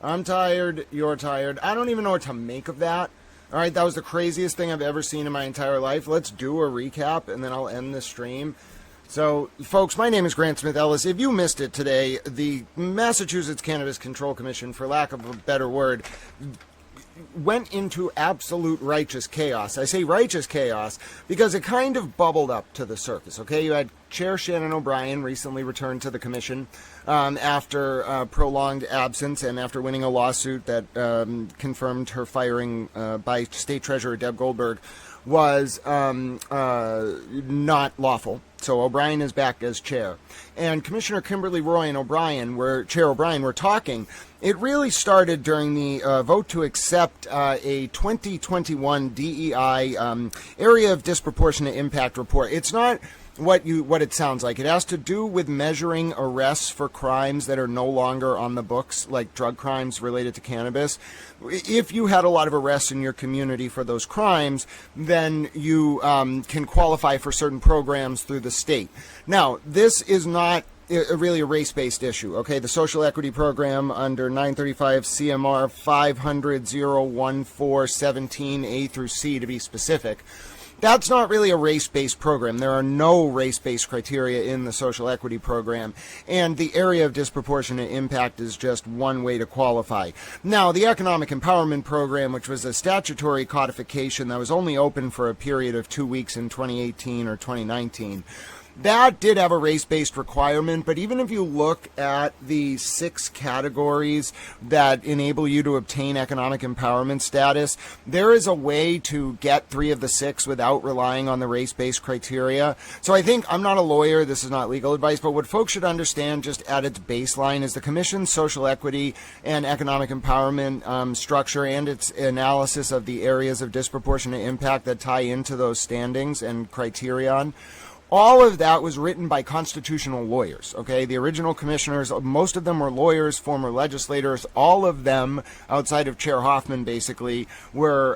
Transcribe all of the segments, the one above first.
I'm tired. You're tired. I don't even know what to make of that. All right, that was the craziest thing I've ever seen in my entire life. Let's do a recap, and then I'll end this stream. So, folks, my name is Grant Smith Ellis. If you missed it today, the Massachusetts Cannabis Control Commission, for lack of a better word, went into absolute righteous chaos. I say righteous chaos because it kind of bubbled up to the surface, okay? You had Chair Shannon O'Brien recently returned to the commission after prolonged absence and after winning a lawsuit that confirmed her firing by State Treasurer Deb Goldberg was not lawful. So O'Brien is back as chair. And Commissioner Kimberly Roy and Chair O'Brien were talking. It really started during the vote to accept a 2021 DEI Area of Disproportionate Impact report. It's not what it sounds like. It has to do with measuring arrests for crimes that are no longer on the books, like drug crimes related to cannabis. If you had a lot of arrests in your community for those crimes, then you can qualify for certain programs through the state. Now, this is not really a race-based issue, okay? The social equity program under 935 CMR 500.014.17 A through C, to be specific, that's not really a race-based program. There are no race-based criteria in the social equity program, and the area of disproportionate impact is just one way to qualify. Now, the economic empowerment program, which was a statutory codification that was only open for a period of 2 weeks in 2018 or 2019, that did have a race-based requirement, but even if you look at the 6 categories that enable you to obtain economic empowerment status, there is a way to get 3 of the 6 without relying on the race-based criteria. So I think, I'm not a lawyer, this is not legal advice, but what folks should understand just at its baseline is the Commission's social equity and economic empowerment structure and its analysis of the areas of disproportionate impact that tie into those standings and criterion. All of that was written by constitutional lawyers, okay? The original commissioners, most of them were lawyers, former legislators. All of them, outside of Chair Hoffman, basically, were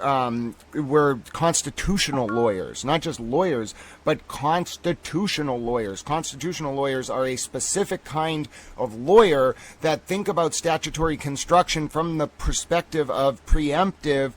constitutional lawyers. Not just lawyers, but constitutional lawyers. Constitutional lawyers are a specific kind of lawyer that think about statutory construction from the perspective of preemptive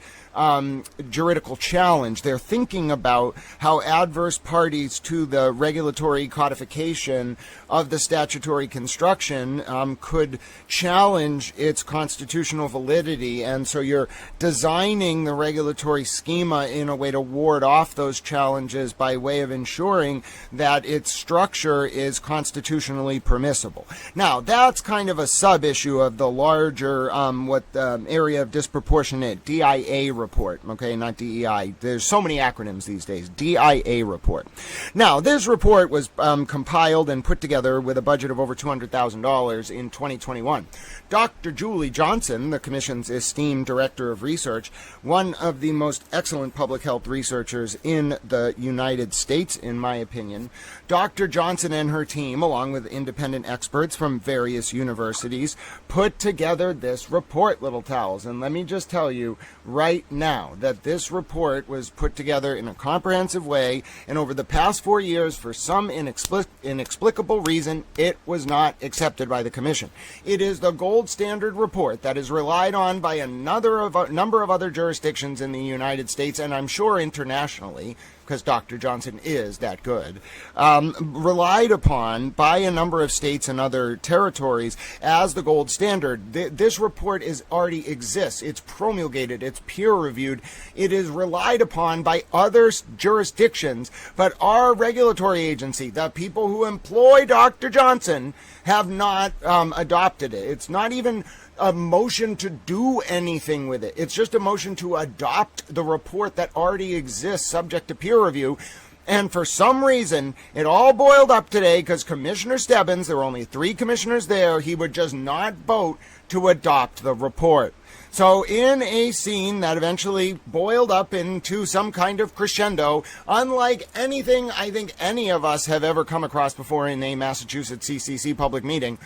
juridical challenge. They're thinking about how adverse parties to the regulatory codification of the statutory construction could challenge its constitutional validity, and so you're designing the regulatory schema in a way to ward off those challenges by way of ensuring that its structure is constitutionally permissible. Now, that's kind of a sub-issue of the larger area of disproportionate DIA report, okay, not DEI. There's so many acronyms these days. DIA report. Now, this report was compiled and put together with a budget of over $200,000 in 2021. Dr. Julie Johnson, the Commission's esteemed Director of Research, one of the most excellent public health researchers in the United States, in my opinion. Dr. Johnson and her team, along with independent experts from various universities, put together this report, Little Towels. And let me just tell you right now that this report was put together in a comprehensive way, and over the past 4 years, for some inexplicable reason, it was not accepted by the Commission. It is the gold standard report that is relied on by a number of other jurisdictions in the United States, and I'm sure internationally, because Dr. Johnson is that good, relied upon by a number of states and other territories as the gold standard. This report already exists. It's promulgated. It's peer-reviewed. It is relied upon by other jurisdictions, but our regulatory agency, the people who employ Dr. Johnson, have not adopted it. It's not even a motion to do anything with it. It's just a motion to adopt the report that already exists subject to peer review. And for some reason, it all boiled up today because Commissioner Stebbins, there were only 3 commissioners there, he would just not vote to adopt the report. So in a scene that eventually boiled up into some kind of crescendo, unlike anything I think any of us have ever come across before in a Massachusetts CCC public meeting,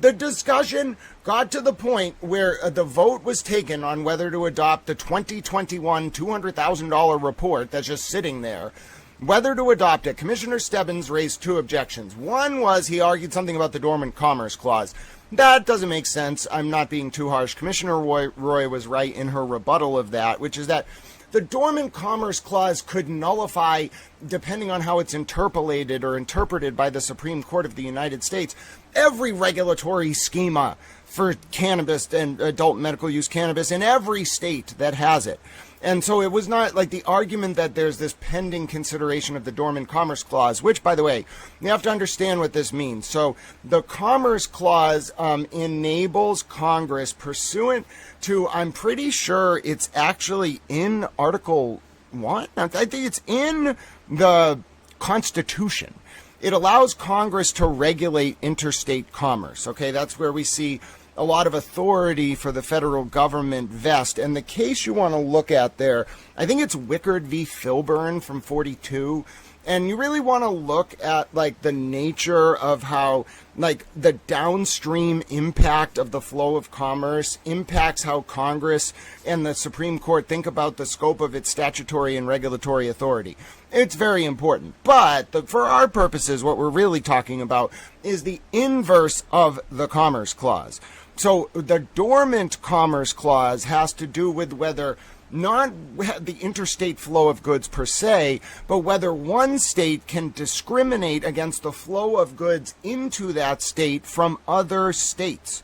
the discussion got to the point where the vote was taken on whether to adopt the 2021 $200,000 report that's just sitting there. Whether to adopt it, Commissioner Stebbins raised 2 objections. One was he argued something about the Dormant Commerce Clause. That doesn't make sense. I'm not being too harsh. Commissioner Roy was right in her rebuttal of that, which is that the Dormant Commerce Clause could nullify, depending on how it's interpolated or interpreted by the Supreme Court of the United States, every regulatory schema for cannabis and adult medical use cannabis in every state that has it. And so it was not like the argument that there's this pending consideration of the Dormant Commerce Clause, which, by the way, you have to understand what this means. So the Commerce Clause enables Congress, pursuant to, I'm pretty sure it's actually in Article 1. I think it's in the Constitution. It allows Congress to regulate interstate commerce. Okay, that's where we see a lot of authority for the federal government vest. And the case you want to look at there, I think it's Wickard v. Filburn from 42. And you really want to look at like the nature of how like the downstream impact of the flow of commerce impacts how Congress and the Supreme Court think about the scope of its statutory and regulatory authority. It's very important. But for our purposes, what we're really talking about is the inverse of the Commerce Clause. So the Dormant Commerce Clause has to do with whether not the interstate flow of goods per se, but whether one state can discriminate against the flow of goods into that state from other states.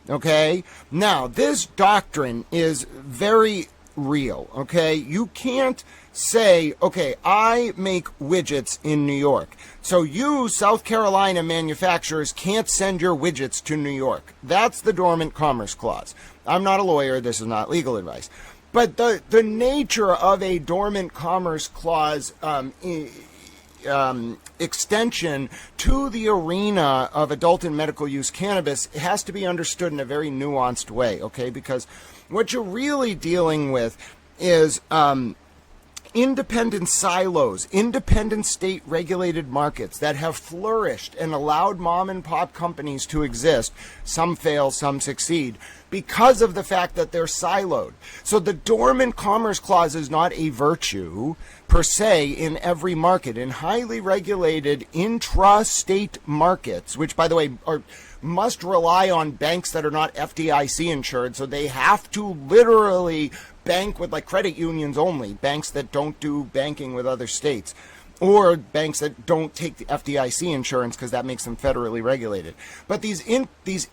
Okay? Now, this doctrine is very real. Okay? You can't say, okay, I make widgets in New York, so you, South Carolina manufacturers, can't send your widgets to New York. That's the Dormant Commerce Clause. I'm not a lawyer. This is not legal advice. But the nature of a Dormant Commerce Clause extension to the arena of adult and medical use cannabis has to be understood in a very nuanced way, okay? Because what you're really dealing with is independent silos, independent state regulated markets that have flourished and allowed mom and pop companies to exist. Some fail, some succeed, because of the fact that they're siloed. So the Dormant Commerce Clause is not a virtue per se in every market. In highly regulated intra-state markets, which by the way must rely on banks that are not FDIC insured, so they have to literally bank with like credit unions only, banks that don't do banking with other states, or banks that don't take the FDIC insurance because that makes them federally regulated. But these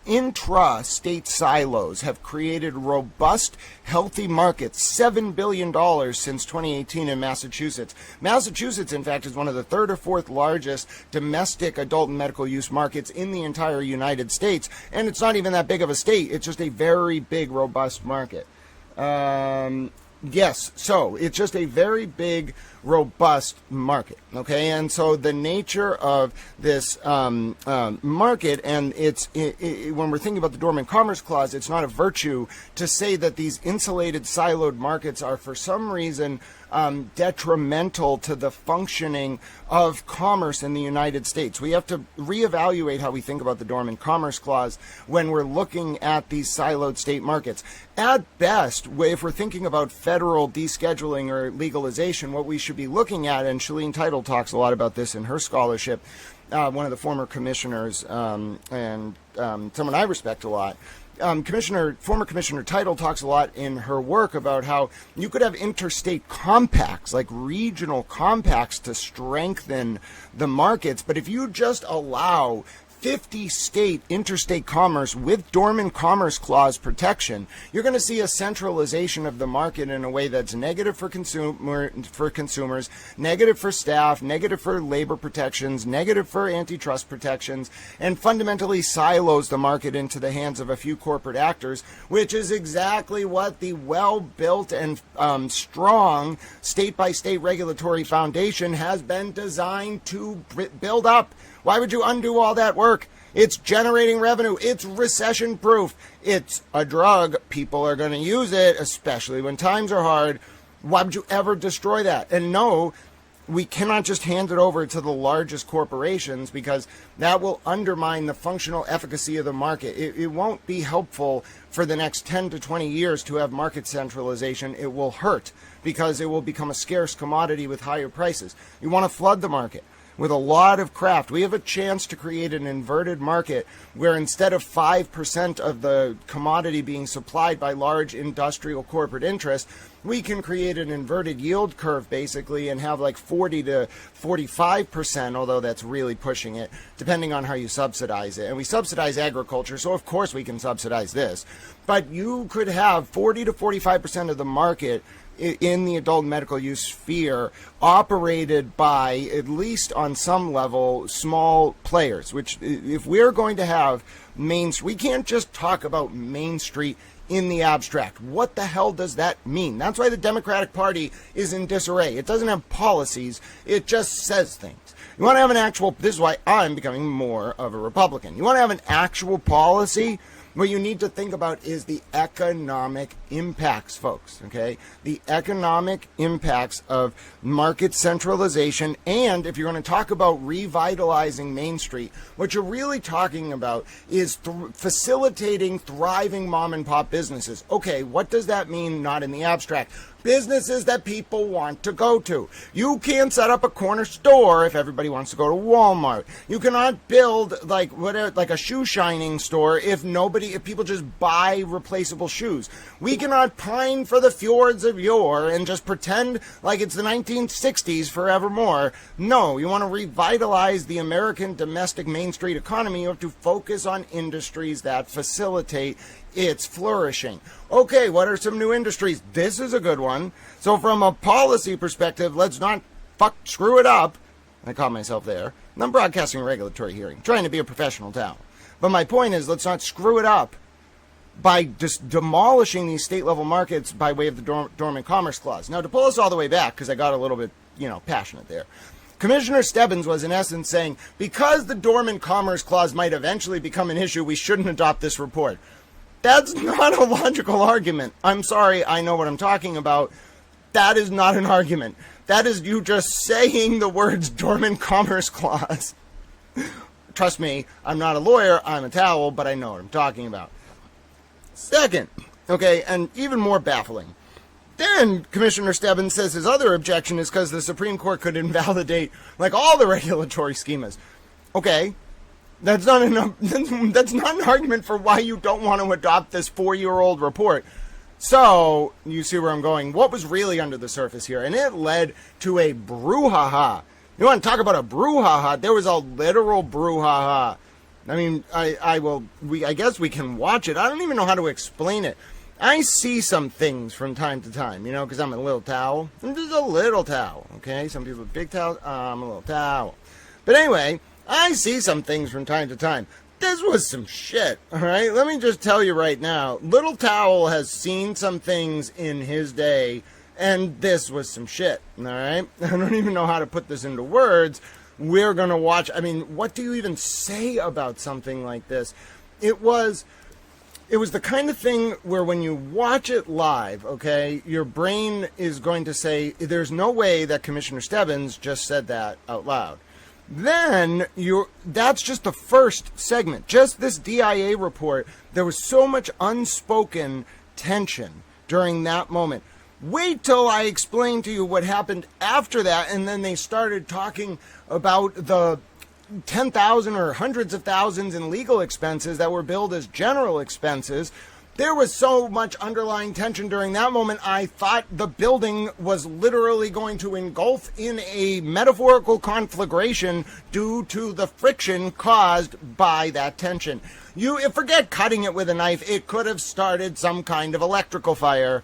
intra-state silos have created robust, healthy markets, $7 billion since 2018 in Massachusetts. Massachusetts, in fact, is one of the third or fourth largest domestic adult and medical use markets in the entire United States. And it's not even that big of a state. It's just a very big, robust market. Yes, so it's just a very big, robust market, okay? And so the nature of this market, and when we're thinking about the Dormant Commerce Clause, it's not a virtue to say that these insulated, siloed markets are for some reason detrimental to the functioning of commerce in the United States. We have to reevaluate how we think about the Dormant Commerce Clause when we're looking at these siloed state markets. At best, if we're thinking about federal descheduling or legalization, what we should be looking at, and Shalene Title talks a lot about this in her scholarship, one of the former commissioners and someone I respect a lot, former Commissioner Title talks a lot in her work about how you could have interstate compacts, like regional compacts, to strengthen the markets. But if you just allow 50-state interstate commerce with Dormant Commerce Clause protection, you're going to see a centralization of the market in a way that's negative for consumers, negative for staff, negative for labor protections, negative for antitrust protections, and fundamentally silos the market into the hands of a few corporate actors, which is exactly what the well-built and strong state-by-state regulatory foundation has been designed to build up. Why would you undo all that work? It's generating revenue. It's recession-proof. It's a drug. People are going to use it, especially when times are hard. Why would you ever destroy that? And no, we cannot just hand it over to the largest corporations, because that will undermine the functional efficacy of the market. It won't be helpful for the next 10 to 20 years to have market centralization. It will hurt because it will become a scarce commodity with higher prices. You want to flood the market. with a lot of craft. We have a chance to create an inverted market where instead of 5% of the commodity being supplied by large industrial corporate interests, we can create an inverted yield curve basically and have like 40 to 45%, although that's really pushing it, depending on how you subsidize it. And we subsidize agriculture, so of course we can subsidize this. But you could have 40 to 45% of the market in the adult medical use sphere operated by, at least on some level, small players, which if we're going to have we can't just talk about Main Street in the abstract. What the hell does that mean? That's why the Democratic Party is in disarray. It doesn't have policies. It just says things. You want to have an actual, this is why I'm becoming more of a Republican. You want to have an actual policy? What you need to think about is the economic impacts, folks, okay? The economic impacts of market centralization, and if you're going to talk about revitalizing Main Street, what you're really talking about is facilitating thriving mom-and-pop businesses. Okay, what does that mean? Not in the abstract. Businesses that people want to go to. You can't set up a corner store if everybody wants to go to Walmart. You cannot build like a shoe shining store if people just buy replaceable shoes. We cannot pine for the fjords of yore and just pretend like it's the 1960s forevermore. No, you want to revitalize the American domestic Main Street economy. You have to focus on industries that facilitate its flourishing. Okay, what are some new industries? This is a good one. So from a policy perspective, let's not screw it up. I caught myself there. I'm broadcasting a regulatory hearing, trying to be a professional town. But my point is, let's not screw it up by just demolishing these state-level markets by way of the Dormant Commerce Clause. Now, to pull us all the way back, because I got a little bit, passionate there, Commissioner Stebbins was in essence saying, because the Dormant Commerce Clause might eventually become an issue, we shouldn't adopt this report. That's not a logical argument. I'm sorry, I know what I'm talking about. That is not an argument. That is you just saying the words Dormant Commerce Clause. Trust me, I'm not a lawyer, I'm a towel, but I know what I'm talking about. Second, okay, and even more baffling, then Commissioner Stebbins says his other objection is because the Supreme Court could invalidate like all the regulatory schemas. Okay, that's not an argument for why you don't want to adopt this 4-year-old report. So, you see where I'm going. What was really under the surface here? And it led to a brouhaha. You want to talk about a brouhaha? There was a literal brouhaha. I mean, I guess we can watch it. I don't even know how to explain it. I see some things from time to time, because I'm a little towel. I'm just a little towel, okay? Some people have big towels. I'm a little towel. But anyway, I see some things from time to time. This was some shit, all right? Let me just tell you right now. Little Towel has seen some things in his day, and this was some shit, all right? I don't even know how to put this into words. We're going to watch. I mean, what do you even say about something like this? It was the kind of thing where when you watch it live, okay, your brain is going to say, there's no way that Commissioner Stebbins just said that out loud. Then that's just the first segment. Just this DIA report, there was so much unspoken tension during that moment. Wait till I explain to you what happened after that, and then they started talking about the 10,000 or hundreds of thousands in legal expenses that were billed as general expenses. There was so much underlying tension during that moment, I thought the building was literally going to engulf in a metaphorical conflagration due to the friction caused by that tension. Forget cutting it with a knife, it could have started some kind of electrical fire.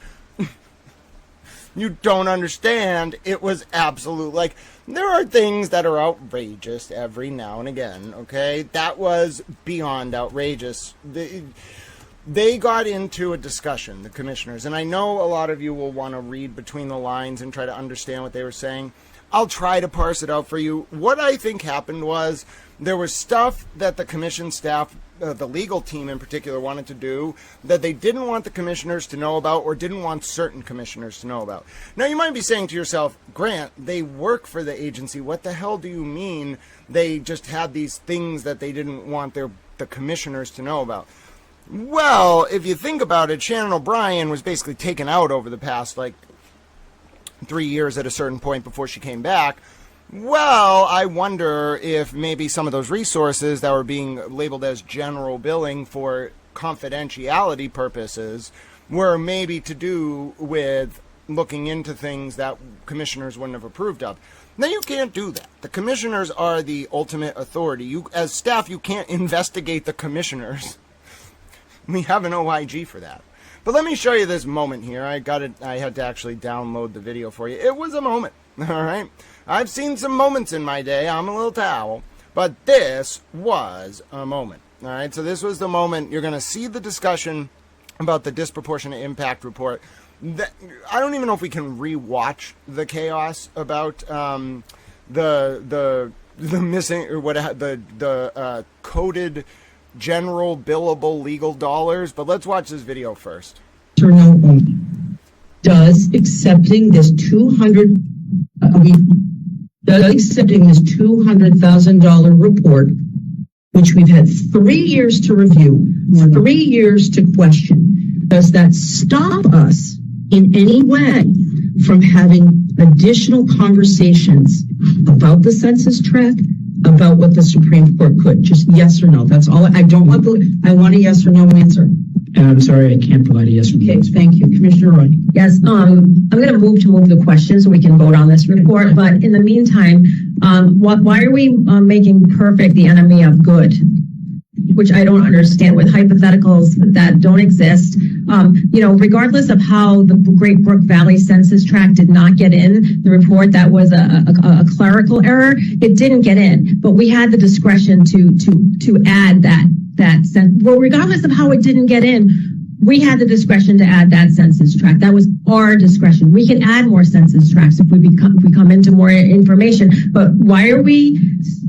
You don't understand. It was absolute. There are things that are outrageous every now and again, okay? That was beyond outrageous. They got into a discussion, the commissioners, and I know a lot of you will want to read between the lines and try to understand what they were saying. I'll try to parse it out for you. What I think happened was there was stuff that the commission staff, the legal team in particular, wanted to do that they didn't want the commissioners to know about or didn't want certain commissioners to know about. Now, you might be saying to yourself, Grant, they work for the agency. What the hell do you mean they just had these things that they didn't want the commissioners to know about? Well, if you think about it, Shannon O'Brien was basically taken out over the past, 3 years at a certain point before she came back. Well, I wonder if maybe some of those resources that were being labeled as general billing for confidentiality purposes were maybe to do with looking into things that commissioners wouldn't have approved of. Now, you can't do that. The commissioners are the ultimate authority. You, as staff, you can't investigate the commissioners. We have an OIG for that. But let me show you this moment here. I had to actually download the video for you. It was a moment, all right? I've seen some moments in my day. I'm a little towel. But this was a moment, all right? So this was the moment. You're going to see the discussion about the disproportionate impact report. I don't even know if we can rewatch the chaos about the missing or what the coded general billable legal dollars. But let's watch this video first. Does accepting this $200,000 report, which we've had 3 years to review, 3 years to question, does that stop us in any way from having additional conversations about the census tract, about what the Supreme Court could? Just yes or no. That's all. I want a yes or no answer. And I'm sorry, I can't provide a yes or no. Okay, thank you. Commissioner Roy. Yes, I'm going to move the question so we can vote on this report. But in the meantime, why are we making perfect the enemy of good? Which I don't understand, with hypotheticals that don't exist. Regardless of how the Great Brook Valley Census Tract did not get in the report, that was a clerical error. It didn't get in, but we had the discretion to add that well, regardless of how it didn't get in, we had the discretion to add that census tract. That was our discretion. We can add more census tracts if we come into more information. But why are we?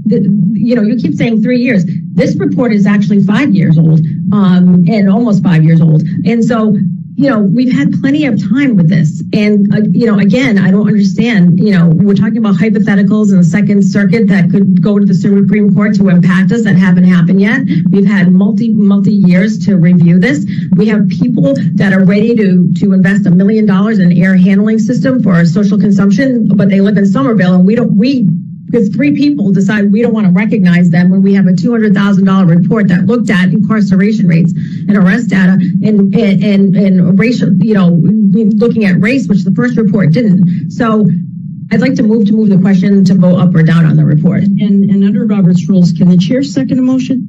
You keep saying 3 years. This report is actually 5 years old, and almost 5 years old. And so, we've had plenty of time with this. And, again, I don't understand, we're talking about hypotheticals in the Second Circuit that could go to the Supreme Court to impact us that haven't happened yet. We've had multi years to review this. We have people that are ready to invest $1 million in an air handling system for social consumption, but they live in Somerville, and because 3 people decide we don't want to recognize them when we have a $200,000 report that looked at incarceration rates and arrest data and racial, looking at race, which the first report didn't. So I'd like to move the question to vote up or down on the report. And under Robert's rules, can the chair second a motion?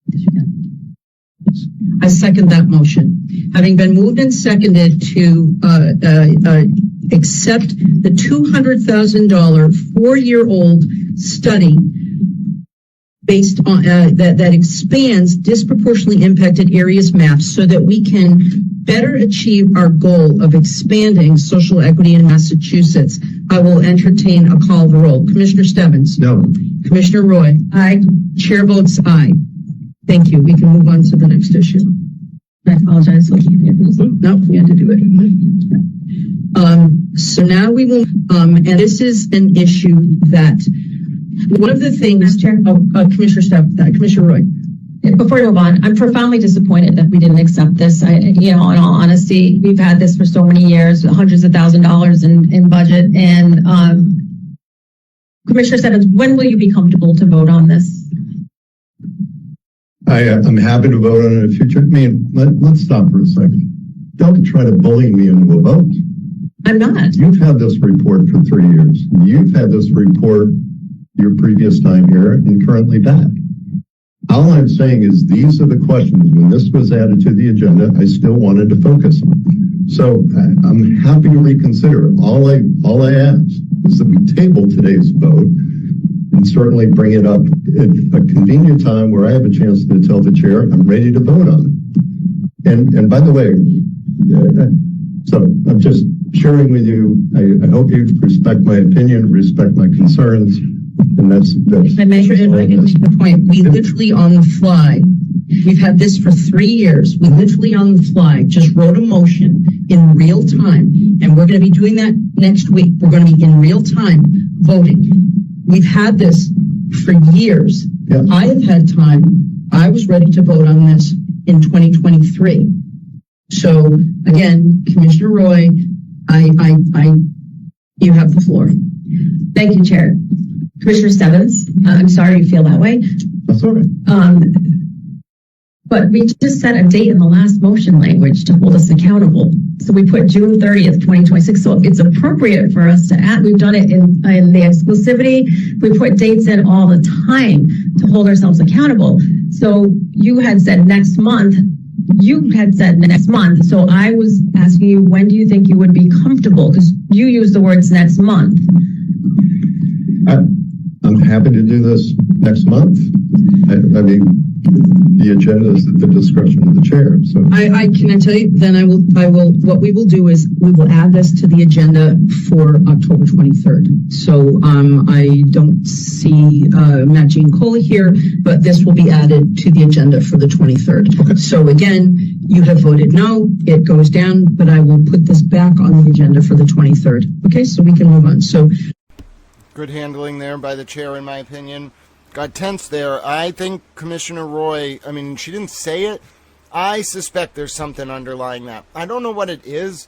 Yes, you can. I second that motion. Having been moved and seconded to accept the $200,000 4-year-old study based on that expands disproportionately impacted areas maps so that we can better achieve our goal of expanding social equity in Massachusetts, I will entertain a call of the roll. Commissioner Stebbins? No. Commissioner Roy? Aye. Chair votes aye. Thank you. We can move on to the next issue. I apologize. No, we had to do it. So now we will, and this is an issue that one of the things, Commissioner Commissioner Roy. Before we move on, I'm profoundly disappointed that we didn't accept this. In all honesty, we've had this for so many years, hundreds of $1,000s in budget. And Commissioner Stebbins, when will you be comfortable to vote on this? I'm happy to vote on it in the future. I mean, let's stop for a second. Don't try to bully me into a vote. I'm not. You've had this report for 3 years. You've had this report your previous time here and currently back. All I'm saying is these are the questions. When this was added to the agenda, I still wanted to focus on. So I'm happy to reconsider. All I ask is that we table today's vote and certainly bring it up at a convenient time where I have a chance to tell the chair I'm ready to vote on it. And by the way, so I'm just sharing with you, I hope you respect my opinion, respect my concerns, and that's if I make the point, we literally on the fly, we've had this for 3 years, we literally on the fly just wrote a motion in real time, and we're going to be doing that next week. We're going to be in real time voting. We've had this for years. Yeah. I have had time. I was ready to vote on this in 2023. So again, Commissioner Roy, you have the floor. Thank you, Chair. Commissioner Stebbins, I'm sorry you feel that way. That's all right. But we just set a date in the last motion language to hold us accountable. So we put June 30th, 2026. So it's appropriate for us to add, we've done it in the exclusivity. We put dates in all the time to hold ourselves accountable. So you had said next month. So I was asking you, when do you think you would be comfortable? Because you used the words next month. I'm happy to do this next month. I mean, the agenda is at the discretion of the chair. So I can tell you, then I will, what we will do is we will add this to the agenda for October 23rd. So I don't see Matt Jean Coley here, but this will be added to the agenda for the 23rd. Okay. So again, you have voted no, it goes down, but I will put this back on the agenda for the 23rd. Okay, so we can move on. So good handling there by the chair, in my opinion. Got tense there. I think Commissioner Roy, I mean, she didn't say it. I suspect there's something underlying that. I don't know what it is.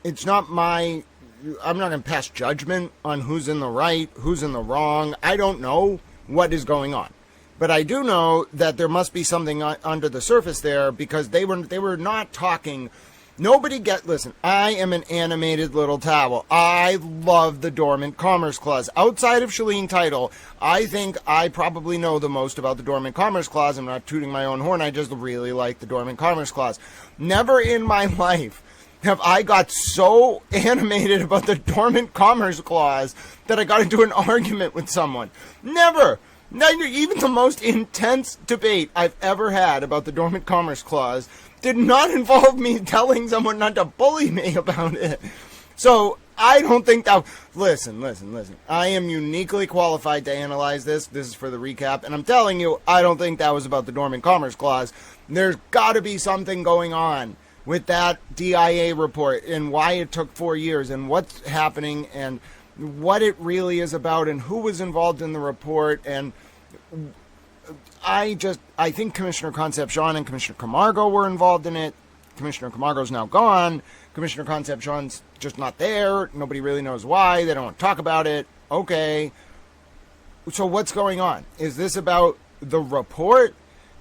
It's not I'm not going to pass judgment on who's in the right, who's in the wrong. I don't know what is going on. But I do know that there must be something under the surface there, because they were not talking. Listen, I am an animated little towel. I love the Dormant Commerce Clause. Outside of Shalene Title, I think I probably know the most about the Dormant Commerce Clause. I'm not tooting my own horn. I just really like the Dormant Commerce Clause. Never in my life have I got so animated about the Dormant Commerce Clause that I got into an argument with someone. Never. Not even the most intense debate I've ever had about the Dormant Commerce Clause did not involve me telling someone not to bully me about it. So I don't think that. Listen. I am uniquely qualified to analyze this. This is for the recap. And I'm telling you, I don't think that was about the Dormant Commerce Clause. There's got to be something going on with that DIA report and why it took 4 years and what's happening and what it really is about and who was involved in the report. And I think Commissioner Concepcion and Commissioner Camargo were involved in it. Commissioner Camargo's now gone. Commissioner Concepcion's just not there. Nobody really knows why. They don't want to talk about it. Okay. So what's going on? Is this about the report?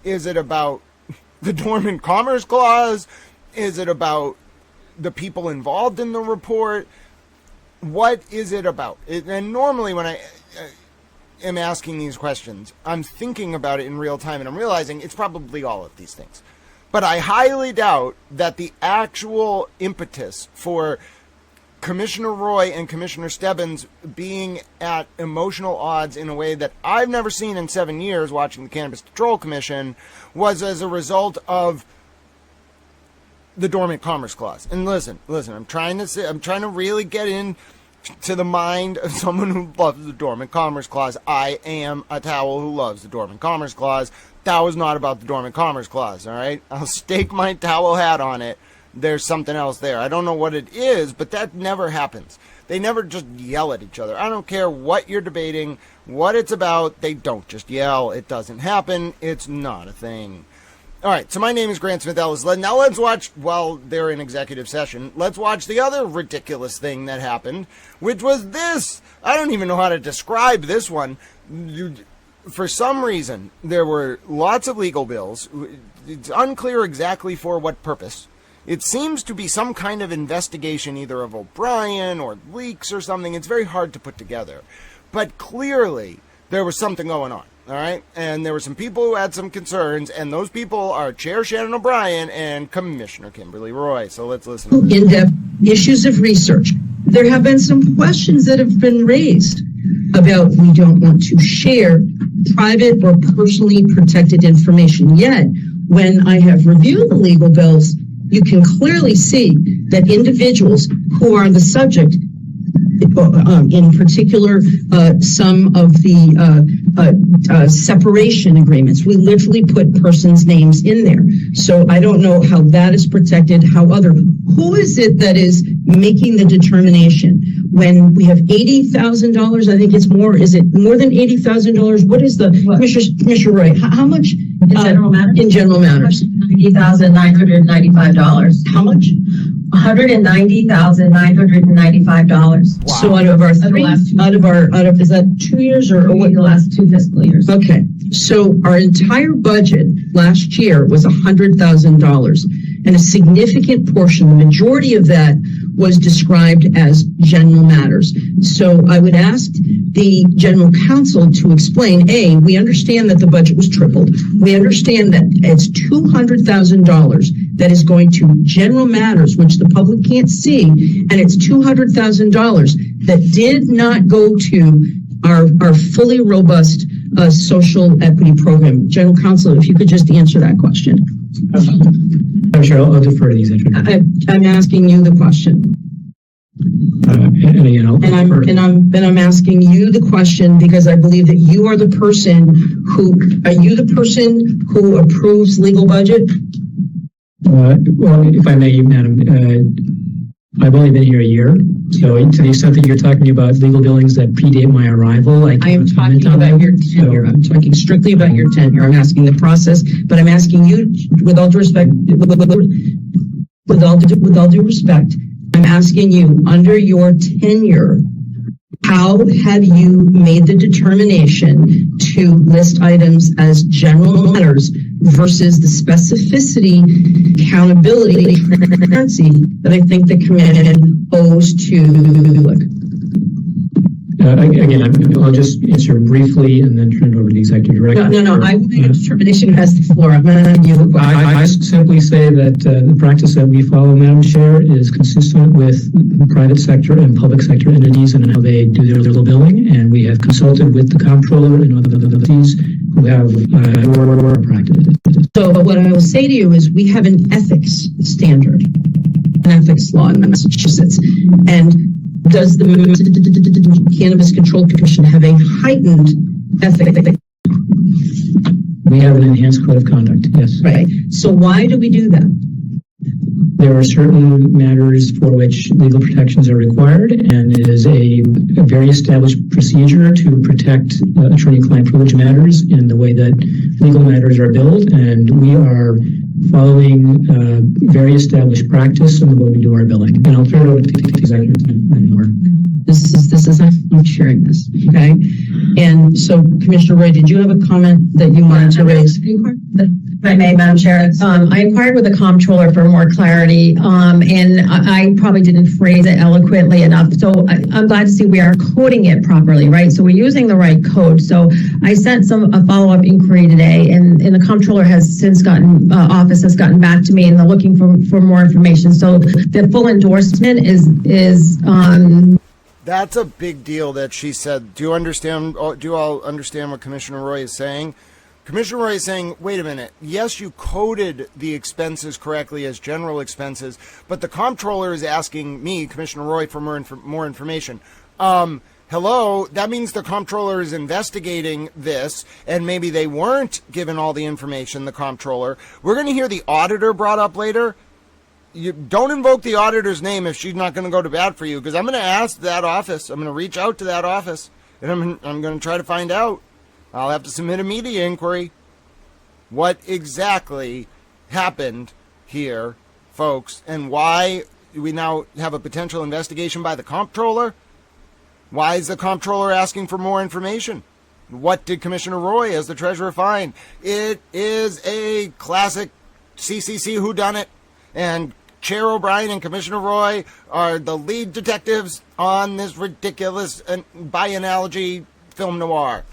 Is it about the Dormant Commerce Clause? Is it about the people involved in the report? What is it about? And normally when I am asking these questions, I'm thinking about it in real time, and I'm realizing it's probably all of these things. But I highly doubt that the actual impetus for Commissioner Roy and Commissioner Stebbins being at emotional odds in a way that I've never seen in 7 years watching the Cannabis Control Commission was as a result of the Dormant Commerce Clause. And listen, I'm trying to really get in to the mind of someone who loves the Dormant Commerce Clause. I am a towel who loves the Dormant Commerce Clause. That was not about the Dormant Commerce Clause, all right? I'll stake my towel hat on it. There's something else there. I don't know what it is, but that never happens. They never just yell at each other. I don't care what you're debating, what it's about. They don't just yell. It doesn't happen. It's not a thing. All right, so my name is Grant Smith Ellis. Now let's watch, while they're in executive session, let's watch the other ridiculous thing that happened, which was this. I don't even know how to describe this one. For some reason, there were lots of legal bills. It's unclear exactly for what purpose. It seems to be some kind of investigation either of O'Brien or leaks or something. It's very hard to put together. But clearly, there was something going on. All right, and there were some people who had some concerns, and those people are Chair Shannon O'Brien and Commissioner Kimberly Roy. So let's listen to this. In-depth issues of research. There have been some questions that have been raised about we don't want to share private or personally protected information. Yet, when I have reviewed the legal bills, you can clearly see that individuals who are the subject, in particular, some of the separation agreements, we literally put persons' names in there. So I don't know how that is protected, who is it that is making the determination when we have $80,000? I think it's more. Is it more than $80,000? What is the, Commissioner Roy, how much? In general matters? In general matters. $90,995. How much? $190,995. Wow. So out of our three, out of, is that 2 years or what? The last 2 fiscal years. Okay, so our entire budget last year was $100,000, and a significant portion, the majority of that, was described as general matters. So I would ask the general counsel to explain, A, we understand that the budget was tripled. We understand that it's $200,000 that is going to general matters, which the public can't see, and it's $200,000 that did not go to our fully robust social equity program. General counsel, if you could just answer that question. I'm sure I'll defer to the executive. I'm asking you the question. And again, I'm asking you the question because I believe that you are the person who approves legal budget? well, if I may, Madam, I've only been here a year, so to the extent that you're talking about legal billings that predate my arrival, I am talking about your tenure. I'm talking strictly about your tenure. I'm asking the process, but I'm asking you, with all due respect, with all due respect, I'm asking you, under your tenure, how have you made the determination to list items as general matters versus the specificity, accountability, transparency that I think the commission owes to the public? Again, I'll just answer briefly and then turn it over to the executive director. No. I will make a determination who has the floor. I'm going to give you the question. I simply say that the practice that we follow, Madam Chair, is consistent with private sector and public sector entities and how they do their legal billing. And we have consulted with the comptroller and other entities who have our practice. So what I will say to you is we have an ethics standard, an ethics law in Massachusetts. And does the Cannabis Control Commission have a heightened ethic? We have an enhanced code of conduct, yes. Right. So why do we do that? There are certain matters for which legal protections are required, and it is a very established procedure to protect attorney-client privilege matters in the way that legal matters are billed, and we are following very established practice in the way we do our billing. And I'll turn it over to the executive anymore. This is I'm sharing this, okay? And so, Commissioner Roy, did you have a comment that you wanted to raise? If I may, Madam Chair, I inquired with the comptroller for more clarity, and I probably didn't phrase it eloquently enough. So I'm glad to see we are coding it properly, right? So we're using the right code. So I sent a follow-up inquiry today, and the comptroller has since office has gotten back to me, and they're looking for more information. So the full endorsement is That's a big deal that she said. Do you all understand what Commissioner Roy is saying? Commissioner Roy is saying, wait a minute, yes, you coded the expenses correctly as general expenses, but the comptroller is asking me, Commissioner Roy, for more information. Hello, that means the comptroller is investigating this, and maybe they weren't given all the information, the comptroller. We're going to hear the auditor brought up later. You don't invoke the auditor's name if she's not going to go to bat for you, because I'm going to ask that office. I'm going to reach out to that office, and I'm going to try to find out. I'll have to submit a media inquiry. What exactly happened here, folks, and why we now have a potential investigation by the comptroller? Why is the comptroller asking for more information? What did Commissioner Roy, as the treasurer, find? It is a classic CCC whodunit, and Chair O'Brien and Commissioner Roy are the lead detectives on this ridiculous, by analogy, film noir.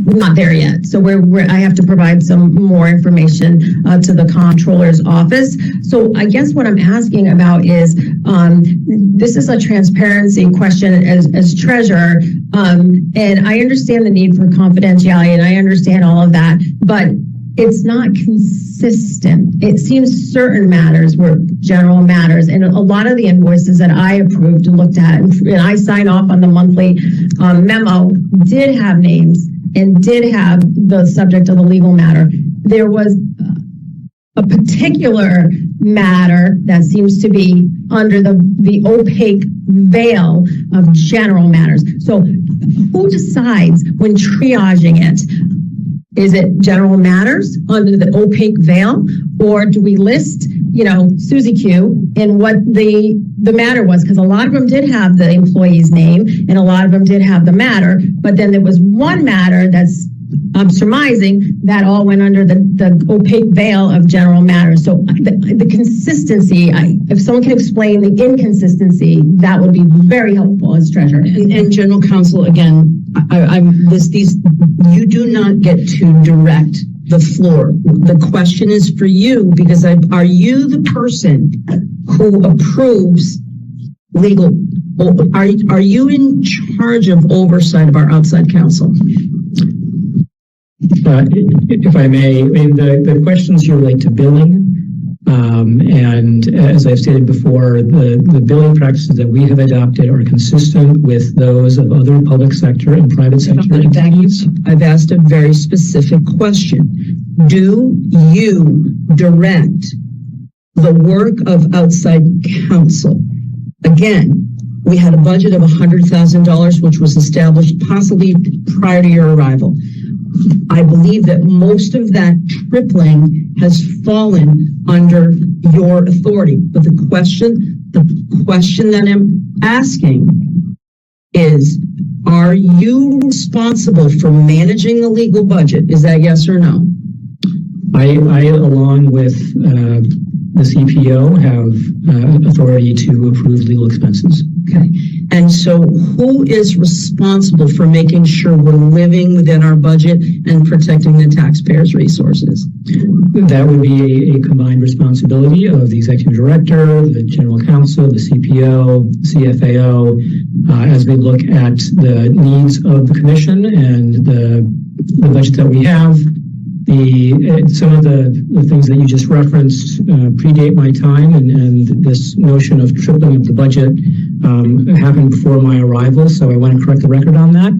not there yet. So I have to provide some more information to the comptroller's office. So I guess what I'm asking about is, this is a transparency question as treasurer, and I understand the need for confidentiality, and I understand all of that, but it's not consistent. It seems certain matters were general matters, and a lot of the invoices that I approved and looked at, and I sign off on the monthly memo, did have names and did have the subject of the legal matter. There was a particular matter that seems to be under the opaque veil of general matters. So who decides when triaging it? Is it general matters under the opaque veil, or do we list Susie Q and what the matter was, because a lot of them did have the employee's name and a lot of them did have the matter, but then there was one matter that's I'm surmising that all went under the opaque veil of general matters. So the consistency, if someone can explain the inconsistency, that would be very helpful as treasurer. And general counsel, again, you do not get to direct the floor. The question is for you, because are you the person who approves legal? Are you in charge of oversight of our outside counsel? If I may, the questions here relate to billing. And as I've stated before, the billing practices that we have adopted are consistent with those of other public sector and private sector entities. I've asked a very specific question. Do you direct the work of outside counsel? Again, we had a budget of $100,000, which was established possibly prior to your arrival. I believe that most of that tripling has fallen under your authority. But the question that I'm asking is, are you responsible for managing the legal budget? Is that yes or no? I along with the CPO, have authority to approve legal expenses. Okay. And so who is responsible for making sure we're living within our budget and protecting the taxpayers' resources? That would be a combined responsibility of the executive director, the general counsel, the CPO, CFAO, as we look at the needs of the commission and the budget that we have. Some of the things that you just referenced predate my time, and this notion of tripling of the budget happened before my arrival, so I want to correct the record on that.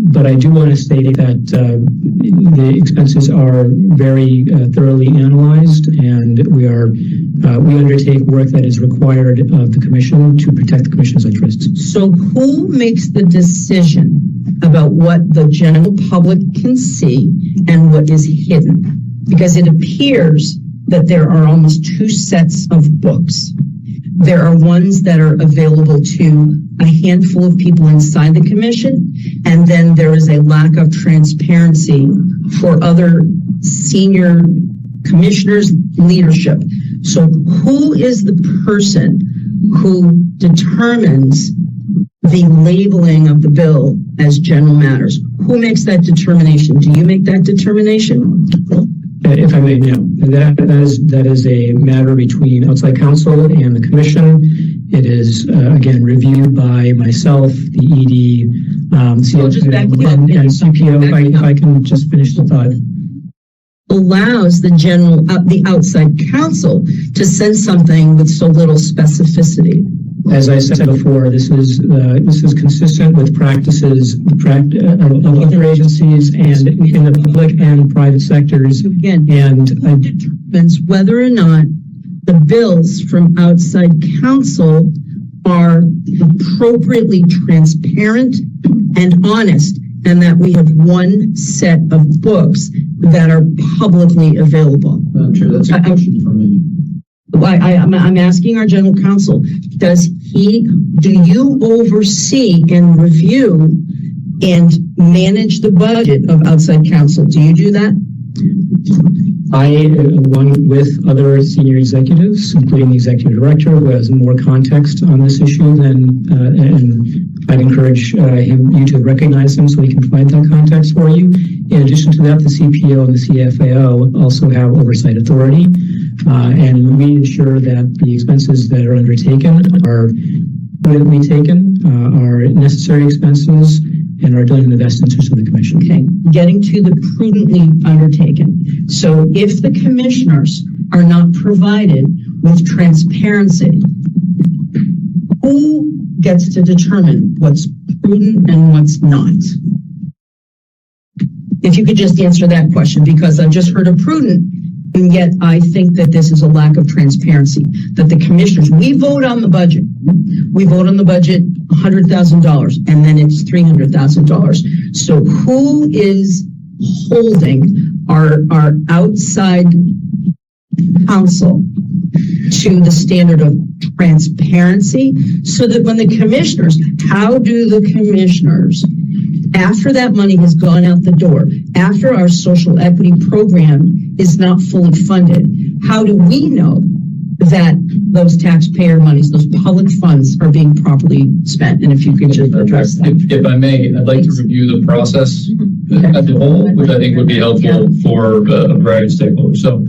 But I do want to state that the expenses are very thoroughly analyzed, and we undertake work that is required of the commission to protect the commission's interests. So who makes the decision about what the general public can see and what is hidden? Because it appears that there are almost two sets of books. There are ones that are available to a handful of people inside the commission, and then there is a lack of transparency for other senior commissioners' leadership. So who is the person who determines the labeling of the bill as general matters? Who makes that determination? Do you make that determination? If I may, no. That is a matter between outside counsel and the commission. It is, again, reviewed by myself, the ED, CFO, and CPO. If I can just finish the thought. Allows the outside counsel to send something with so little specificity. As I said before, this is consistent with practices of other agencies and in the public and private sectors. Again, and determines whether or not the bills from outside counsel are appropriately transparent and honest, and that we have one set of books that are publicly available. Sure, that's a question for me. I'm asking our general counsel, do you oversee and review and manage the budget of outside counsel? Do you do that? I, along with other senior executives, including the executive director, who has more context on this issue than, and I'd encourage you to recognize him so he can provide that context for you. In addition to that, the CPO and the CFAO also have oversight authority, and we ensure that the expenses that are undertaken are prudently taken, are necessary expenses, and are done in the best interest of the commission. Okay, getting to the prudently undertaken. So if the commissioners are not provided with transparency, who gets to determine what's prudent and what's not? If you could just answer that question, because I've just heard of prudent, and yet I think that this is a lack of transparency, that the commissioners, we vote on the budget. We vote on the budget $100,000, and then it's $300,000. So who is holding our outside council to the standard of transparency so that when the commissioners, how do the commissioners, after that money has gone out the door, after our social equity program is not fully funded, how do we know that those taxpayer monies, those public funds are being properly spent? And if you could just address that. If I may, I'd like to review the process as a whole, which I think would be helpful for a variety of stakeholders. So,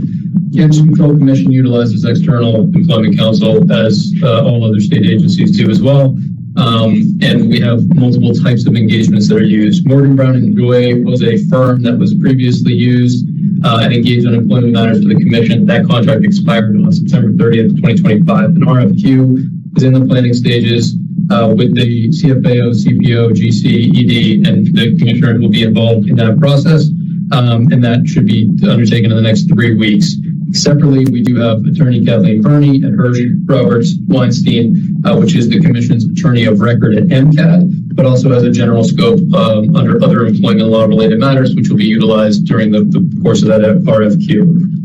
Cannabis Control Commission utilizes external employment counsel, as all other state agencies do as well. And we have multiple types of engagements that are used. Morgan, Brown and Joy was a firm that was previously used and engaged on employment matters for the commission. That contract expired on September 30th, 2025. An RFQ is in the planning stages with the CFAO, CPO, GC, ED, and the commissioner will be involved in that process. And that should be undertaken in the next 3 weeks. Separately, we do have Attorney Kathleen Burney and Hirsch Roberts Weinstein, which is the Commission's attorney of record at MCAT, but also has a general scope under other employment law-related matters, which will be utilized during the course of that RFQ.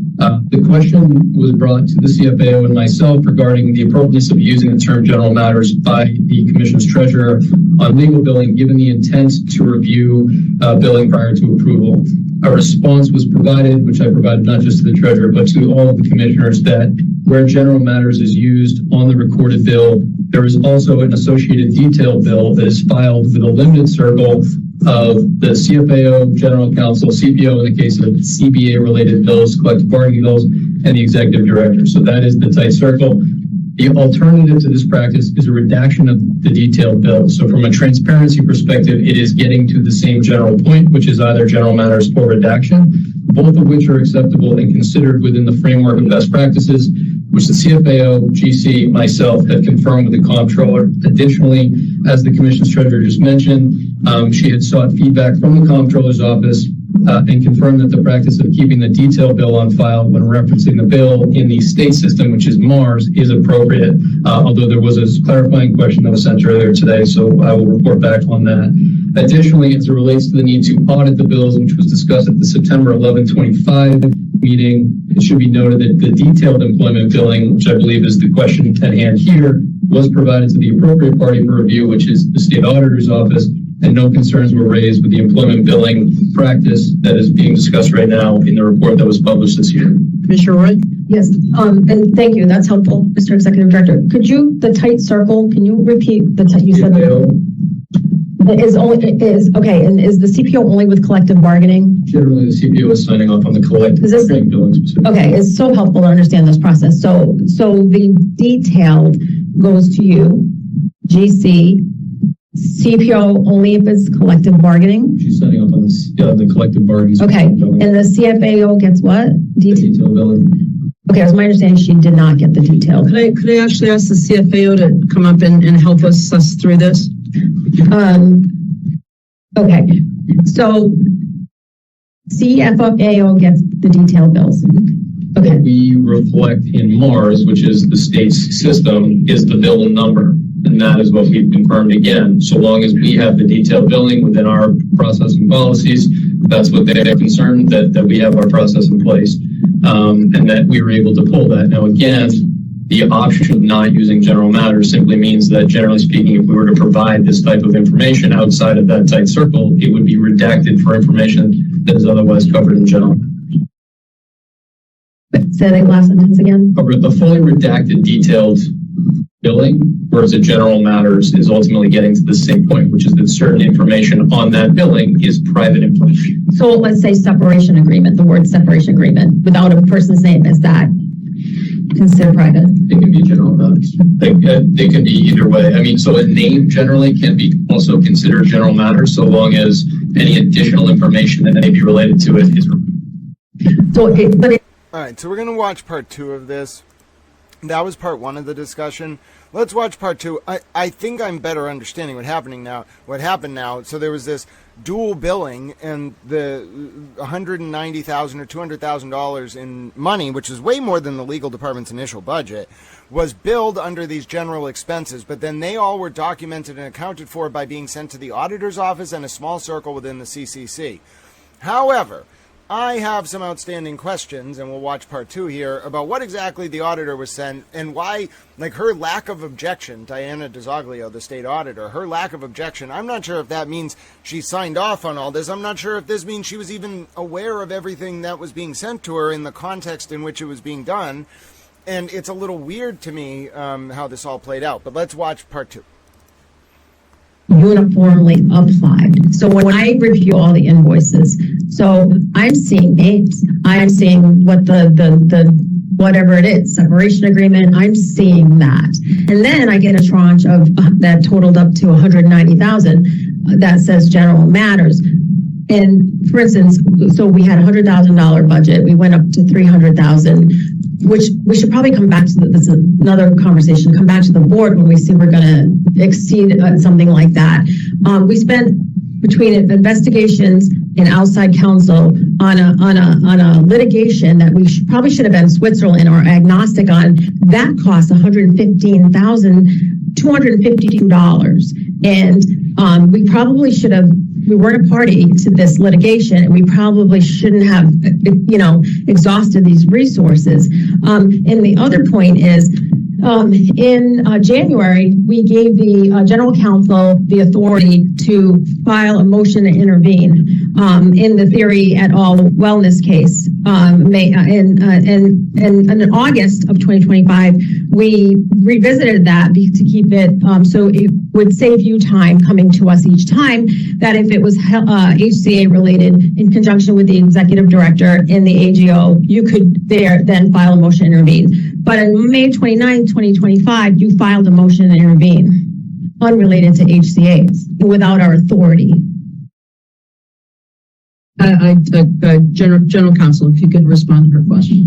The question was brought to the CFAO and myself regarding the appropriateness of using the term general matters by the Commission's treasurer on legal billing, given the intent to review billing prior to approval. A response was provided, which I provided not just to the treasurer, but to all of the commissioners, that where general matters is used on the recorded bill, there is also an associated detailed bill that is filed with a limited circle of the CFAO, General Counsel, CPO in the case of CBA-related bills, collective bargaining bills, and the executive director. So that is the tight circle. The alternative to this practice is a redaction of the detailed bill. So from a transparency perspective, it is getting to the same general point, which is either general matters or redaction, both of which are acceptable and considered within the framework of best practices, which the CFAO, GC, myself had confirmed with the comptroller. Additionally, as the Commission's treasurer just mentioned, she had sought feedback from the comptroller's office and confirmed that the practice of keeping the detailed bill on file when referencing the bill in the state system, which is MARS, is appropriate, although there was a clarifying question that was sent earlier today, so I will report back on that. Additionally, as it relates to the need to audit the bills, which was discussed at the September 11, 25 meeting, it should be noted that the detailed employment billing, which I believe is the question at hand here, was provided to the appropriate party for review, which is the state auditor's office, and no concerns were raised with the employment billing practice that is being discussed right now in the report that was published this year. Commissioner Roy? Yes, and thank you. That's helpful, Mr. Executive Director. Could you, the tight circle, can you repeat the you said okay, and is the CPO only with collective bargaining? Generally, the CPO is signing off on the collective billing specifically. Okay, it's so helpful to understand this process. So the detailed goes to you, GC, CPO only if it's collective bargaining? She's signing off on the collective bargaining. Okay, and the CFAO gets what? Detail billing. Okay, it was my understanding she did not get the detail. Could I actually ask the CFAO to come up and help us suss through this? Okay, so CFAO gets the detailed bills. Okay. What we reflect in MARS, which is the state's system, is the bill number. And that is what we've confirmed again. So long as we have the detailed billing within our process and policies, that's what they're concerned, that we have our process in place, and that we were able to pull that. Now, again, the option of not using general matters simply means that, generally speaking, if we were to provide this type of information outside of that tight circle, it would be redacted for information that is otherwise covered in general. Say that last sentence again. The fully redacted detailed billing, whereas the general matters is ultimately getting to the same point, which is that certain information on that billing is private information. So let's say separation agreement, the word separation agreement, without a person's name, is that considered private? It can be general matters. They can be either way. I mean, so a name generally can be also considered general matters, so long as any additional information that may be related to it is removed. All right, so we're going to watch part 2 of this. That was part 1 of the discussion. Let's watch part 2. I think I'm better understanding what happened now. So there was this dual billing, and the $190,000 or $200,000 in money, which is way more than the legal department's initial budget, was billed under these general expenses. But then they all were documented and accounted for by being sent to the auditor's office and a small circle within the CCC. However, I have some outstanding questions, and we'll watch part 2 here, about what exactly the auditor was sent and why, like, her lack of objection, Diana DeZoglio, the state auditor, her lack of objection, I'm not sure if that means she signed off on all this. I'm not sure if this means she was even aware of everything that was being sent to her in the context in which it was being done. And it's a little weird to me how this all played out. But let's watch part 2. Uniformly applied. So when I review all the invoices, so I'm seeing names, I'm seeing what the whatever it is, separation agreement, I'm seeing that. And then I get a tranche of that totaled up to 190,000 that says general matters. And for instance, so we had $100,000 budget, we went up to 300,000, which we should probably come back to. This is another conversation. Come back to the board when we see we're going to exceed something like that. We spent between investigations and outside counsel on a litigation that we probably should have been Switzerland or agnostic on. That cost $115,252, and we probably should have. We weren't a party to this litigation, and we probably shouldn't have, exhausted these resources. And the other point is, in January, we gave the general counsel the authority to file a motion to intervene in the theory et al. Wellness case. In August of 2025, we revisited that to keep it so it would save you time coming to us each time, that if it was HCA related in conjunction with the executive director and the AGO, you could then file a motion to intervene. But on May 29, 2025, you filed a motion to intervene unrelated to HCA's without our authority. General counsel, if you could respond to her question.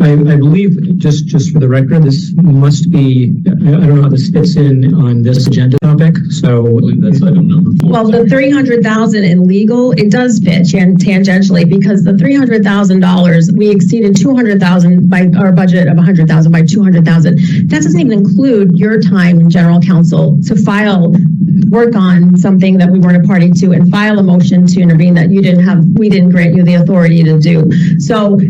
I believe, just for the record, this must be, I don't know how this fits in on this agenda topic, so. I believe that's item number 4. Well, the $300,000 in legal, it does fit tangentially, because the $300,000, we exceeded $200,000 by our budget of $100,000 by $200,000. That doesn't even include your time, general counsel, to work on something that we weren't a party to and file a motion to intervene that we didn't grant you the authority to do. So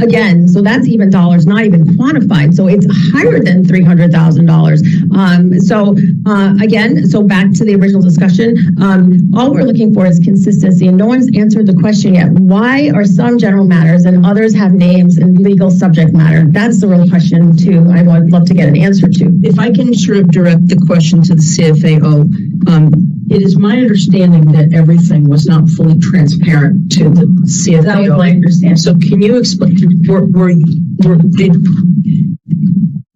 again, so that's even dollars not even quantified. So it's higher than $300,000. Again, so back to the original discussion, all we're looking for is consistency, and no one's answered the question yet. Why are some general matters and others have names and legal subject matter? That's the real question too. I would love to get an answer to. If I can sort of direct the question to the CFAO, it is my understanding that everything was not fully transparent to the CFAO. That was my understanding. So can you explain,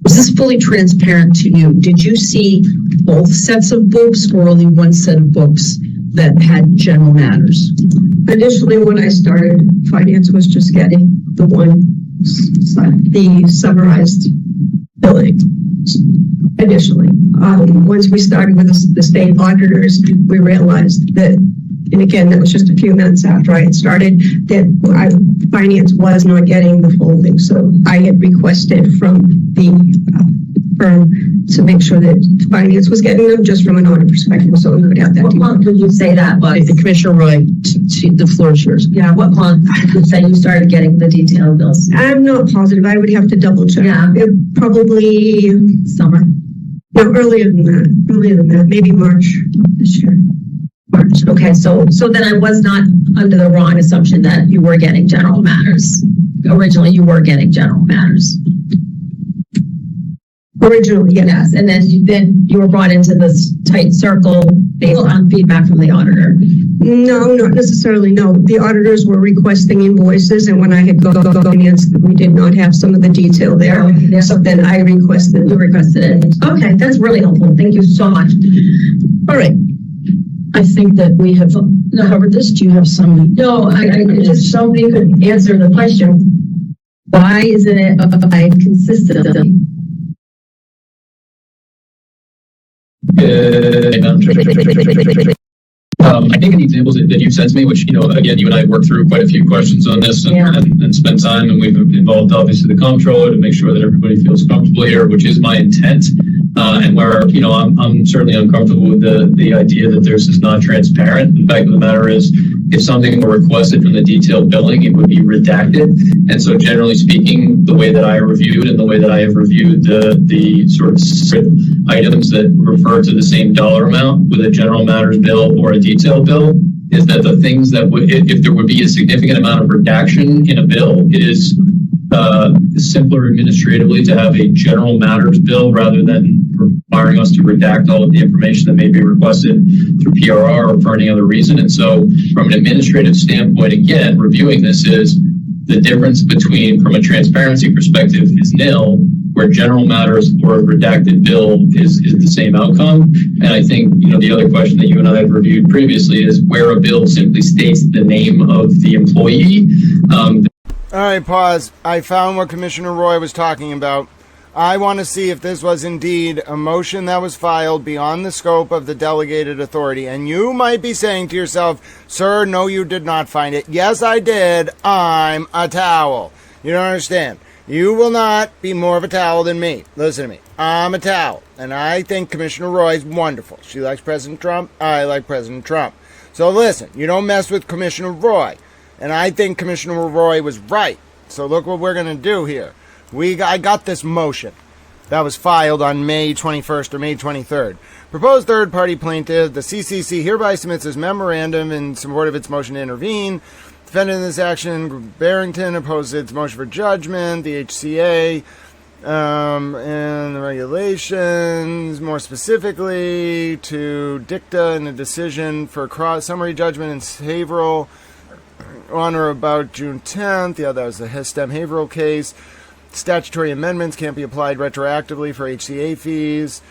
was this fully transparent to you? Did you see both sets of books or only one set of books that had general matters? Initially, when I started, finance was just getting the summarized billing. Additionally, once we started with the state auditors, we realized that, and again, that was just a few minutes after I had started, that finance was not getting the full thing. So I had requested from the firm to make sure that finance was getting them just from an audit perspective. So we would have that. What month would you say that was? The Commissioner Roy, the floor is yours. Yeah, what month would you say you started getting the detailed bills? I'm not positive. I would have to double check. Yeah. Probably Summer. No, earlier than that, maybe March of this year. March. Okay, so then I was not under the wrong assumption that you were getting general matters. Originally, you were getting general matters. Originally, yes. And then you were brought into this tight circle based on feedback from the auditor. No, not necessarily. No, the auditors were requesting invoices, and when I had gone finance, we did not have some of the detail there. Oh, yeah. So then I requested. You requested it. Okay, that's really helpful. Thank you so much. All right. I think that we have covered this. Do you have some? No, I just somebody could answer the question. Why isn't it applied consistently? I think in the examples that you've sent to me, which, again, you and I worked through quite a few questions on this and spent time, and we've involved obviously the comptroller to make sure that everybody feels comfortable here, which is my intent. And where, I'm certainly uncomfortable with the idea that this is not transparent. The fact of the matter is, if something were requested from the detailed billing, it would be redacted. And so generally speaking, the way that I reviewed and the way that I have reviewed the sort of items that refer to the same dollar amount with a general matters bill or a detailed bill is that the things that would, if there would be a significant amount of redaction in a bill, it is simpler administratively to have a general matters bill rather than requiring us to redact all of the information that may be requested through PRR or for any other reason. And so from an administrative standpoint, again, reviewing this is the difference between, from a transparency perspective, is nil, where general matters or a redacted bill is the same outcome. And I think, the other question that you and I have reviewed previously is where a bill simply states the name of the employee. All right, pause. I found what Commissioner Roy was talking about. I want to see if this was indeed a motion that was filed beyond the scope of the delegated authority. And you might be saying to yourself, sir, no, you did not find it. Yes, I did. I'm a towel. You don't understand. You will not be more of a towel than me. Listen to me. I'm a towel. And I think Commissioner Roy is wonderful. She likes President Trump. I like President Trump. So listen, you don't mess with Commissioner Roy. And I think Commissioner Roy was right. So look what we're going to do here. I got this motion that was filed on May 21st or May 23rd. Proposed third-party plaintiff, the CCC hereby submits this memorandum in support of its motion to intervene. Defendant in this action, Barrington, opposes its motion for judgment. The HCA and the regulations, more specifically to dicta in a decision for summary judgment in Haverhill on or about June 10th. Yeah, that was the STEM Haverhill case. Statutory amendments can't be applied retroactively for HCA fees,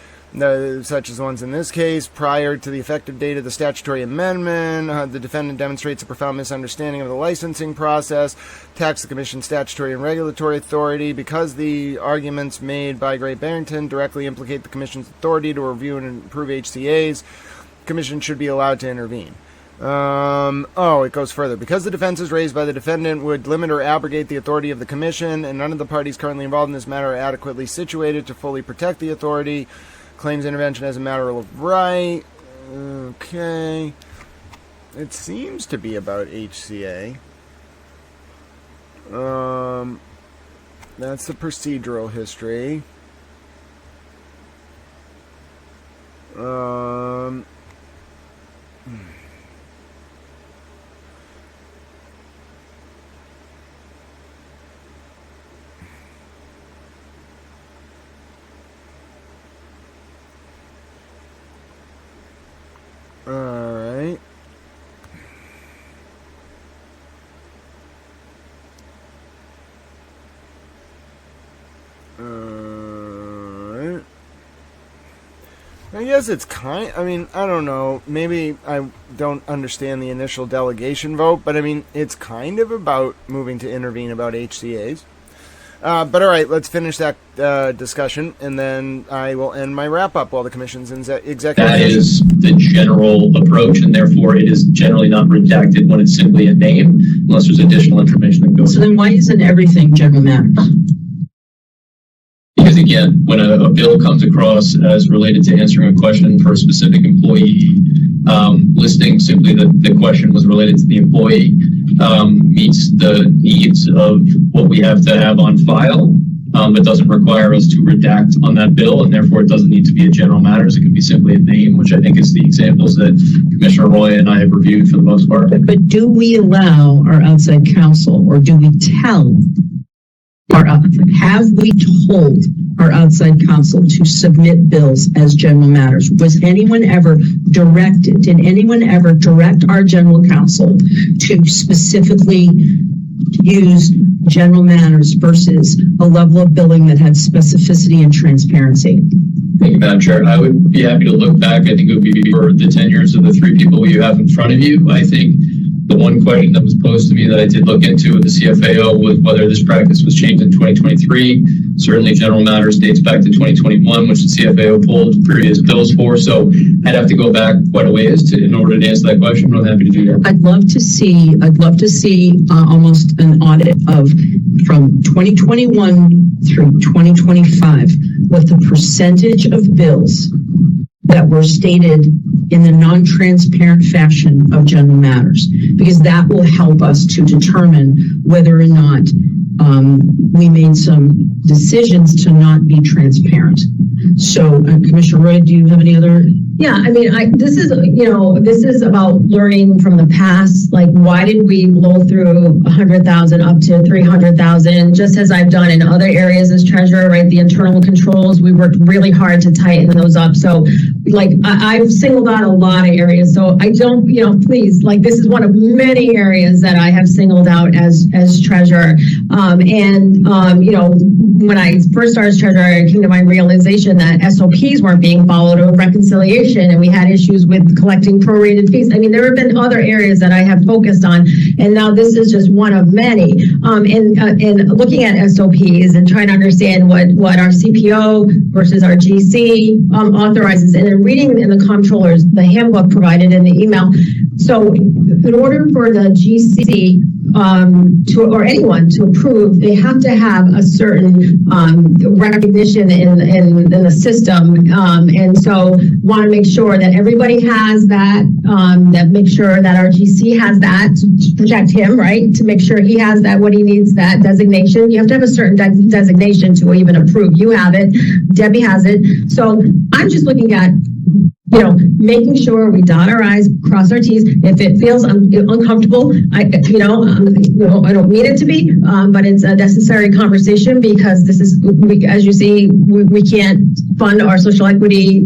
such as the ones in this case. Prior to the effective date of the statutory amendment, the defendant demonstrates a profound misunderstanding of the licensing process, attacks the Commission's statutory and regulatory authority. Because the arguments made by Great Barrington directly implicate the Commission's authority to review and approve HCAs, the Commission should be allowed to intervene. It goes further. Because the defenses raised by the defendant would limit or abrogate the authority of the Commission, and none of the parties currently involved in this matter are adequately situated to fully protect the authority, claims intervention as a matter of right. Okay. It seems to be about HCA. That's the procedural history. Alright. I guess it's I don't know. Maybe I don't understand the initial delegation vote, but it's kind of about moving to intervene about HCAs. But all right, let's finish that discussion, and then I will end my wrap-up while the Commission's executive. That is the general approach, and therefore it is generally not redacted when it's simply a name, unless there's additional information that goes. So then why isn't everything general matters? Because again, when a bill comes across as related to answering a question for a specific employee, listing simply that the question was related to the employee meets the needs of what we have to have on file, but doesn't require us to redact on that bill, and therefore it doesn't need to be a general matters. It can be simply a name, which I think is the examples that Commissioner Roy and I have reviewed for the most part. But do we allow our outside counsel, or do we tell have we told our outside counsel to submit bills as general matters? Was anyone ever directed? Did anyone ever direct our general counsel to specifically use general matters versus a level of billing that had specificity and transparency? Thank you, Madam Chair. I would be happy to look back. I think it would be for the tenures of the three people you have in front of you. I think the The one question that was posed to me that I did look into with the CFAO was whether this practice was changed in 2023. Certainly general matters dates back to 2021, which the CFAO pulled previous bills for. So I'd have to go back quite a ways in order to answer that question, but I'm happy to do that. I'd love to see almost an audit of from 2021 through 2025, what the percentage of bills that were stated in the non-transparent fashion of general matters, because that will help us to determine whether or not we made some decisions to not be transparent. So, Commissioner Roy, do you have any other? Yeah, I mean, this is about learning from the past. Like, why did we blow through 100,000 up to 300,000? Just as I've done in other areas as treasurer, right? The internal controls, we worked really hard to tighten those up. So, like, I've singled out a lot of areas. So I don't, please, like, this is one of many areas that I have singled out as treasurer. When I first started as treasurer, I came to my realization that SOPs weren't being followed or reconciliation, and we had issues with collecting prorated fees. I mean, there have been other areas that I have focused on, and now this is just one of many. And looking at SOPs and trying to understand what our CPO versus our GC authorizes, and then reading in the comptroller's, the handbook provided in the email. So in order for the GC or anyone to approve, they have to have a certain recognition in the system, and so want to make sure that everybody has that. That make sure that our GC has that to protect him, right? To make sure he has that, what he needs, that designation. You have to have a certain designation to even approve. You have it, Debbie has it. So I'm just looking at, making sure we dot our I's, cross our T's. If it feels uncomfortable, I don't mean it to be, but it's a necessary conversation, because this is, as you see, we can't fund our social equity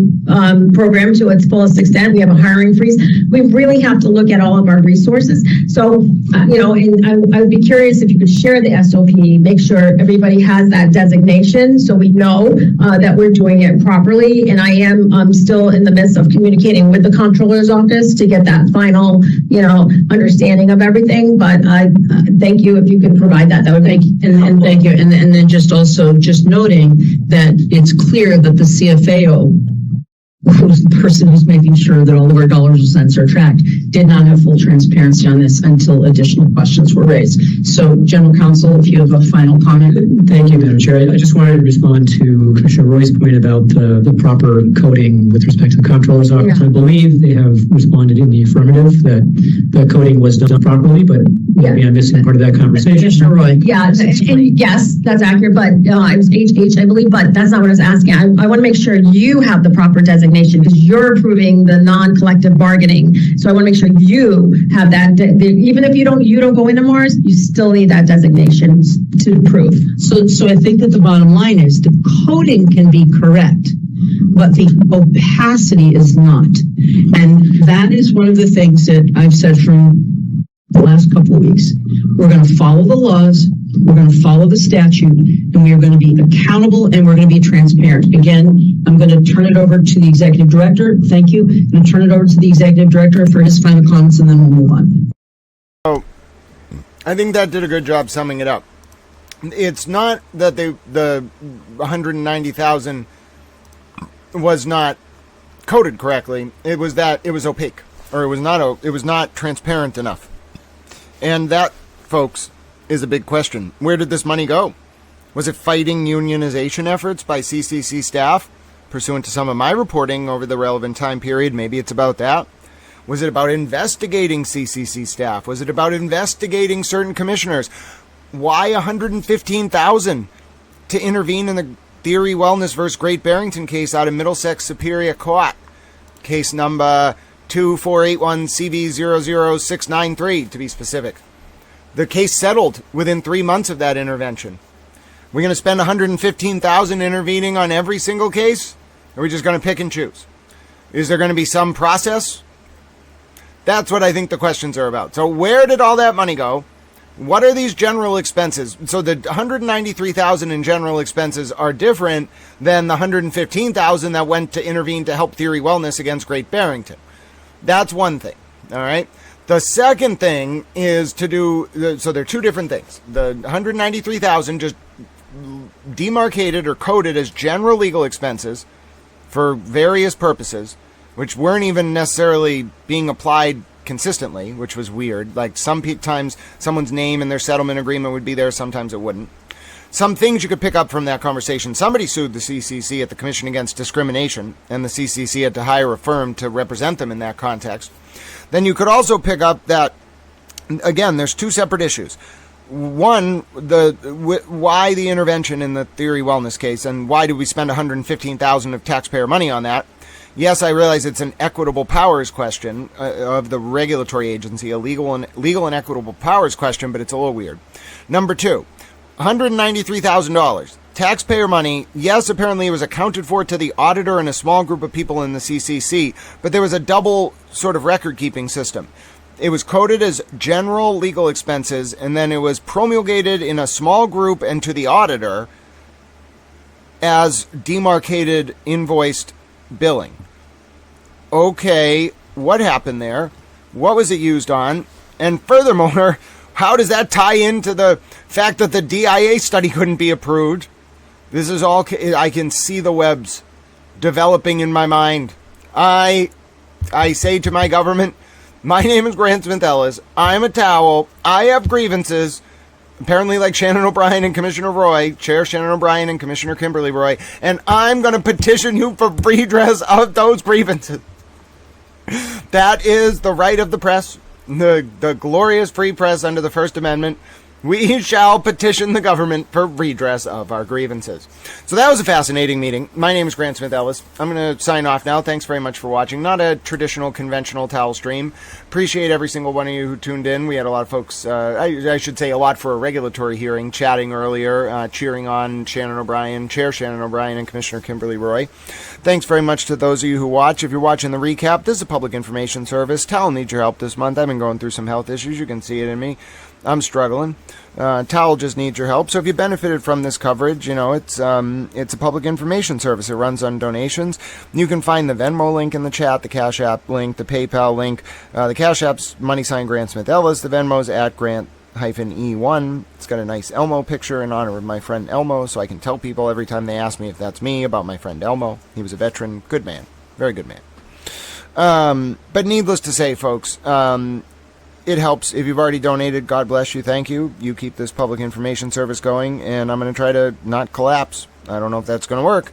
program to its fullest extent. We have a hiring freeze. We really have to look at all of our resources. So, and I would be curious if you could share the SOP, make sure everybody has that designation so we know that we're doing it properly. And I am still in the midst of communicating with the comptroller's office to get that final, understanding of everything. But thank you if you could provide that. That would make And thank you. And then just noting that it's clear that the CFAO, who's the person who's making sure that all of our dollars and cents are tracked, did not have full transparency on this until additional questions were raised. So, General Counsel, if you have a final comment. Thank you, Madam Chair. I just wanted to respond to Commissioner Roy's point about the proper coding with respect to the Comptroller's Office. Yeah. I believe they have responded in the affirmative that the coding was done properly, but maybe I'm missing part of that conversation. Commissioner Roy. Yeah, and yes, that's accurate, but it was HH, I believe, but that's not what I was asking. I want to make sure you have the proper designation, because you're approving the non-collective bargaining. So I want to make sure you have that. Even if you don't go into Mars, you still need that designation to prove. So I think that the bottom line is the coding can be correct, but the opacity is not. And that is one of the things that I've said from the last couple of weeks. We're going to follow the laws, we're going to follow the statute, and we are going to be accountable, and we're going to be transparent. Again, I'm going to turn it over to the executive director. Thank you. I'm going to turn it over to the executive director for his final comments, and then we'll move on. Oh, I think that did a good job summing it up. It's not that the 190,000 was not coded correctly. It was that it was opaque, or it was not transparent enough. And that, folks, is a big question. Where did this money go? Was it fighting unionization efforts by CCC staff? Pursuant to some of my reporting over the relevant time period, maybe it's about that. Was it about investigating CCC staff? Was it about investigating certain commissioners? Why 115,000 to intervene in the Theory Wellness versus Great Barrington case out of Middlesex Superior Court? Case number 2481 CV00693, to be specific. The case settled within 3 months of that intervention. We're going to spend $115,000 intervening on every single case? Or are we just going to pick and choose? Is there going to be some process? That's what I think the questions are about. So where did all that money go? What are these general expenses? So the $193,000 in general expenses are different than the $115,000 that went to intervene to help Theory Wellness against Great Barrington. That's one thing. All right. The second thing is to do, so there are two different things. The 193,000 just demarcated or coded as general legal expenses for various purposes, which weren't even necessarily being applied consistently, which was weird. Like sometimes someone's name in their settlement agreement would be there, sometimes it wouldn't. Some things you could pick up from that conversation. Somebody sued the CCC at the Commission Against Discrimination, and the CCC had to hire a firm to represent them in that context. Then you could also pick up that, again, there's two separate issues. One, why the intervention in the Theory Wellness case, and why did we spend $115,000 of taxpayer money on that? Yes, I realize it's an equitable powers question of the regulatory agency, a legal and equitable powers question, but it's a little weird. Number two, $193,000. Taxpayer money, yes, apparently it was accounted for to the auditor and a small group of people in the CCC, but there was a double sort of record-keeping system. It was coded as general legal expenses, and then it was promulgated in a small group and to the auditor as demarcated invoiced billing. Okay, what happened there? What was it used on? And furthermore, how does that tie into the fact that the DIA study couldn't be approved? This is all, I can see the webs developing in my mind. I say to my government, my name is Grant Smith Ellis. I'm a towel. I have grievances. Apparently like Shannon O'Brien and Commissioner Roy, Chair Shannon O'Brien and Commissioner Kimberly Roy, and I'm going to petition you for redress of those grievances. That is the right of the press, the glorious free press under the First Amendment. We shall petition the government for redress of our grievances. So that was a fascinating meeting. My name is Grant Smith Ellis. I'm going to sign off now. Thanks very much for watching. Not a traditional, conventional towel stream. Appreciate every single one of you who tuned in. We had a lot of folks, I should say a lot for a regulatory hearing, chatting earlier, cheering on Shannon O'Brien, Chair Shannon O'Brien, and Commissioner Kimberly Roy. Thanks very much to those of you who watch. If you're watching the recap, this is a public information service. Towel needs your help this month. I've been going through some health issues. You can see it in me. I'm struggling. Towel just needs your help. So if you benefited from this coverage, you know, it's a public information service. It runs on donations. You can find the Venmo link in the chat, the Cash App link, the PayPal link. The Cash App's # Grant Smith Ellis. The Venmo's at Grant-E1. It's got a nice Elmo picture in honor of my friend Elmo, so I can tell people every time they ask me if that's me about my friend Elmo. He was a veteran. Good man. Very good man. But needless to say, folks, it helps. If you've already donated, God bless you. Thank you. You keep this public information service going, and I'm going to try to not collapse. I don't know if that's going to work.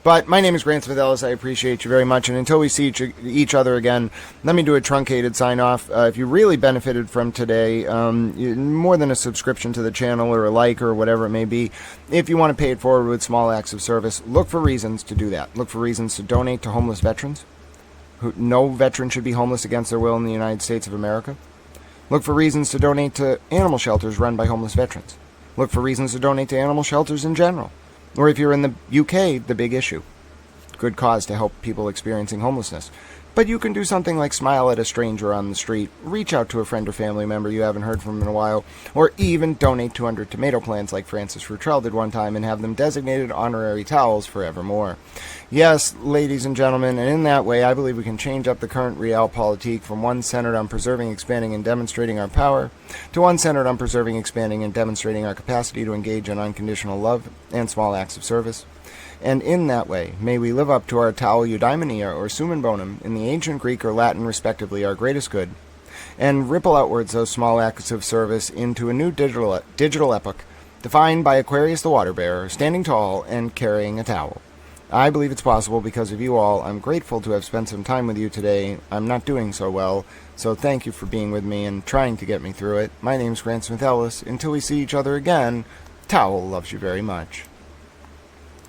But my name is Grant Smith Ellis. I appreciate you very much. And until we see each other again, let me do a truncated sign-off. If you really benefited from today, more than a subscription to the channel or a like or whatever it may be, if you want to pay it forward with small acts of service, look for reasons to do that. Look for reasons to donate to homeless veterans. No veteran should be homeless against their will in the United States of America. Look for reasons to donate to animal shelters run by homeless veterans. Look for reasons to donate to animal shelters in general. Or if you're in the UK, the big issue. Good cause to help people experiencing homelessness. But you can do something like smile at a stranger on the street, reach out to a friend or family member you haven't heard from in a while, or even donate 200 tomato plants like Francis Futrell did one time and have them designated honorary towels forevermore. Yes, ladies and gentlemen, and in that way, I believe we can change up the current realpolitik from one centered on preserving, expanding, and demonstrating our power, to one centered on preserving, expanding, and demonstrating our capacity to engage in unconditional love and small acts of service. And in that way, may we live up to our tau eudaimonia or summum bonum in the ancient Greek or Latin respectively, our greatest good, and ripple outwards those small acts of service into a new digital epoch, defined by Aquarius the water bearer, standing tall and carrying a towel. I believe it's possible because of you all. I'm grateful to have spent some time with you today. I'm not doing so well, so thank you for being with me and trying to get me through it. My name's Grant Smith Ellis. Until we see each other again, Towel loves you very much.